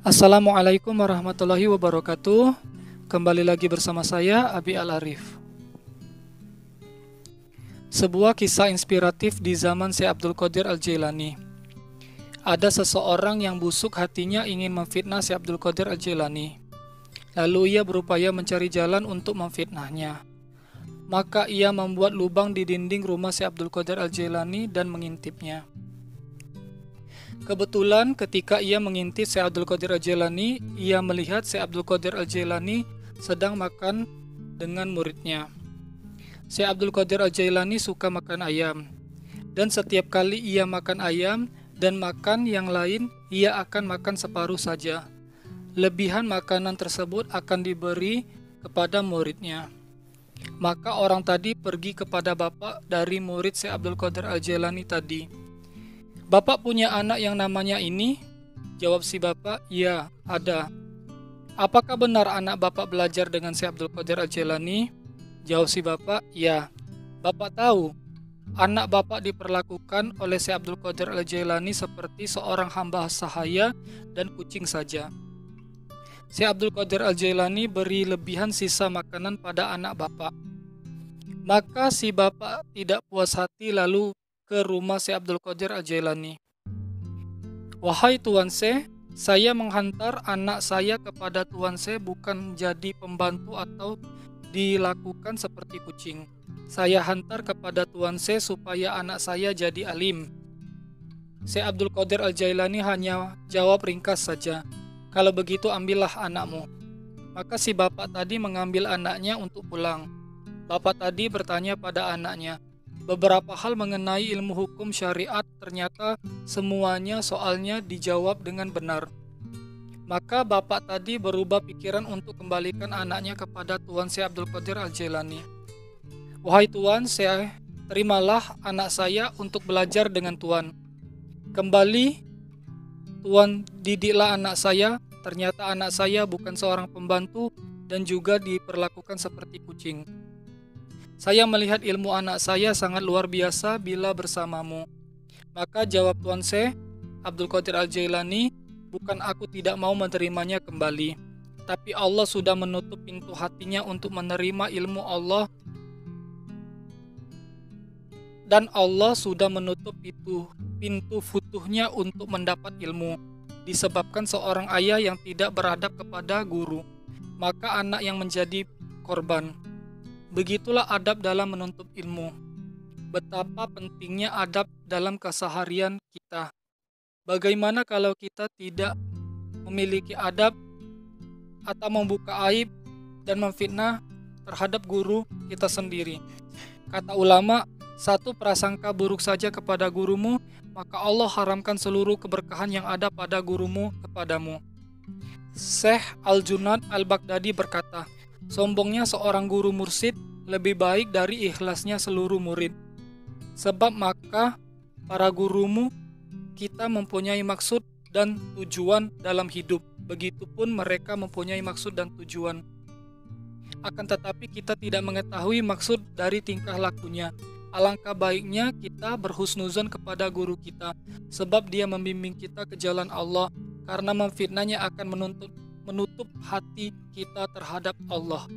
Assalamualaikum warahmatullahi wabarakatuh. Kembali lagi bersama saya, Abi Al-Arif. Sebuah kisah inspiratif di zaman Syekh Abdul Qadir Al-Jailani. Ada seseorang yang busuk hatinya ingin memfitnah Syekh Abdul Qadir Al-Jailani. Lalu ia berupaya mencari jalan untuk memfitnahnya. Maka ia membuat lubang di dinding rumah Syekh Abdul Qadir Al-Jailani dan mengintipnya. Kebetulan ketika ia mengintip Syekh Abdul Qadir Al-Jailani, ia melihat Syekh Abdul Qadir Al-Jailani sedang makan dengan muridnya. Syekh Abdul Qadir Al-Jailani suka makan ayam, dan setiap kali ia makan ayam dan makan yang lain, ia akan makan separuh saja. Lebihan makanan tersebut akan diberi kepada muridnya. Maka orang tadi pergi kepada bapak dari murid Syekh Abdul Qadir Al-Jailani tadi. "Bapak punya anak yang namanya ini?" Jawab si bapak, "Ya, ada." "Apakah benar anak bapak belajar dengan Syekh Abdul Qadir Al-Jailani?" Jawab si bapak, "Ya." "Bapak tahu, anak bapak diperlakukan oleh Syekh Abdul Qadir Al-Jailani seperti seorang hamba sahaya dan kucing saja." Syekh Abdul Qadir Al-Jailani beri lebihan sisa makanan pada anak bapak. Maka si bapak tidak puas hati lalu ke rumah Syekh Abdul Qadir Al-Jailani. "Wahai Tuan Syekh, saya menghantar anak saya kepada Tuan Syekh bukan jadi pembantu atau dilakukan seperti kucing. Saya hantar kepada Tuan Syekh supaya anak saya jadi alim." Syekh Abdul Qadir Al-Jailani hanya jawab ringkas saja, "Kalau begitu ambillah anakmu." Maka si bapak tadi mengambil anaknya untuk pulang. Bapak tadi bertanya pada anaknya, beberapa hal mengenai ilmu hukum syariat, ternyata semuanya soalnya dijawab dengan benar. Maka bapak tadi berubah pikiran untuk kembalikan anaknya kepada Tuan Syekh Abdul Qadir Al-Jailani. "Wahai Tuan Syekh, terimalah anak saya untuk belajar dengan Tuan. Kembali, Tuan didiklah anak saya, ternyata anak saya bukan seorang pembantu dan juga diperlakukan seperti kucing. Saya melihat ilmu anak saya sangat luar biasa bila bersamamu." Maka jawab Tuan Syekh Abdul Qadir Al-Jailani, "Bukan aku tidak mau menerimanya kembali, tapi Allah sudah menutup pintu hatinya untuk menerima ilmu Allah, dan Allah sudah menutup pintu futuhnya untuk mendapat ilmu, disebabkan seorang ayah yang tidak beradab kepada guru, maka anak yang menjadi korban. Begitulah adab dalam menuntut ilmu. Betapa pentingnya adab dalam keseharian kita. Bagaimana kalau kita tidak memiliki adab atau membuka aib dan memfitnah terhadap guru kita sendiri?" Kata ulama, satu prasangka buruk saja kepada gurumu, maka Allah haramkan seluruh keberkahan yang ada pada gurumu kepadamu. Syekh Al-Junaid Al-Baghdadi berkata, "Sombongnya seorang guru mursyid lebih baik dari ikhlasnya seluruh murid. Sebab maka para gurumu kita mempunyai maksud dan tujuan dalam hidup. Begitupun mereka mempunyai maksud dan tujuan. Akan tetapi kita tidak mengetahui maksud dari tingkah lakunya. Alangkah baiknya kita berhusnuzon kepada guru kita, sebab dia membimbing kita ke jalan Allah, karena memfitnahnya akan menutup hati kita terhadap Allah."